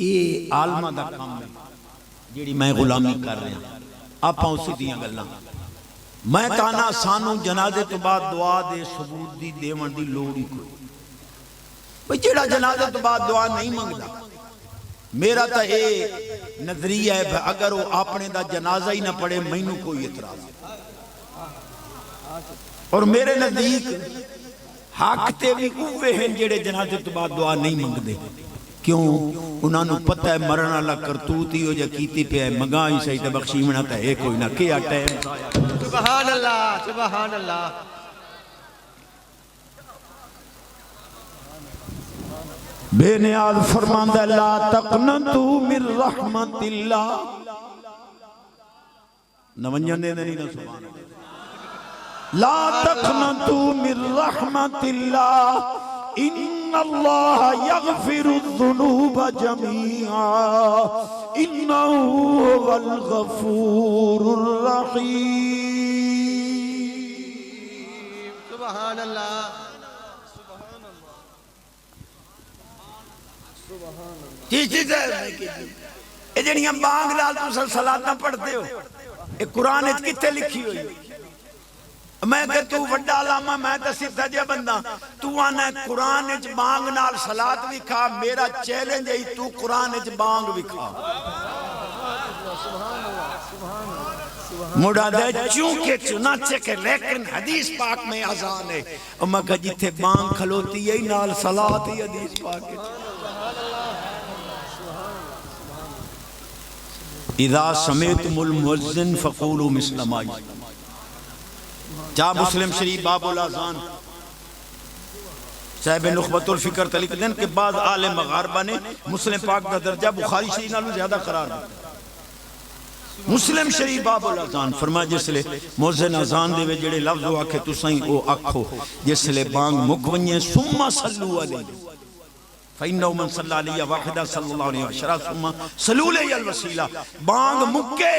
یہ عالمہ دا کام ہے جیڑی میں غلامی کر رہا ہوں. آپ اسی دیاں گلاں میں کہنا سانو جنازے تو بعد دعا دے ثبوت دی دیون دی لوڑ ہی کوئی. بھئی جیڑا جنازے تو بعد دعا نہیں منگدا میرا تا اے نظریہ ہے اگر وہ اپنے دا جنازہ ہی نہ پڑھے مینوں کوئی اعتراض. اور میرے نزدیک حق تے بھی اوے ہیں جیڑے جنازے تو بعد دعا نہیں منگدے. کیوں؟ انہاں نوں پتہ ہے مرن والا کرتوت ہی ہو جا کیتی پیا ہے مگاں ہی صحیح تے بخشیونا تے ہے کوئی نہ کیا ٹائم. سبحان اللہ سبحان اللہ. بے نیاز فرماندہ لا تقنطوا من رحمت اللہ. نونجن دے نہیں نہ سبحان اللہ. لا تقنطوا من رحمت اللہ ان اللہ یغفر الذنوب جميعا انہ هو الغفور الرحیم. سبحان اللہ. چیز ہے یہ جنیاں بانگ لال تو صلاتاں پڑھتے ہو یہ قرآن اچھ کتے لکھی ہوئی. میں کہ تو وڈا علامہ میں تو سیدھا جا بندہ تو آنا ہے قرآن اچھ بانگ نال صلات بھی کھا. میرا چیلنج ہے تو قرآن اچھ بانگ بھی کھا. مڑا دے چونکہ چنانچہ کہ لیکن حدیث پاک میں اذان ہے اور میں کہا جتھے بانگ کھلوتی ہے نال صلات ہی حدیث پاک ہے. اذا سمیتم المؤذن فقولوا مثل ما یقول. جا مسلم شریف باب الاذان صاحب نخبت الفکر تلک دن کہ بعض آل مغاربہ نے مسلم پاک کا درجہ بخاری شریف نالوں زیادہ قرار دیتا. مسلم شریف باب الاذان فرما جس لے موزن اذان دے جڑے لفظ ہوا کہ تو سائیں او اکھو جس لے بانگ مکونیے ثم صلو علیہ فَإِنَّهُ مَنْ صَلَّى عَلَيَّ وَاحِدًا صَلَّى اللَّهُ عَلَيْهِ وَسَلَّمَ ثُمَّ صَلُّوا عَلَيَّ الْوَسِيلَةَ. بانگ مکے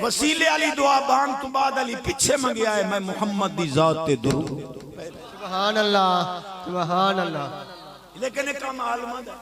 وسیلے علی دعا بانگ تو بعد علی پیچھے منگیا ہے میں محمد دی ذات تے درود. سبحان اللہ سبحان اللہ. لیکن ایک کام عالمہ دا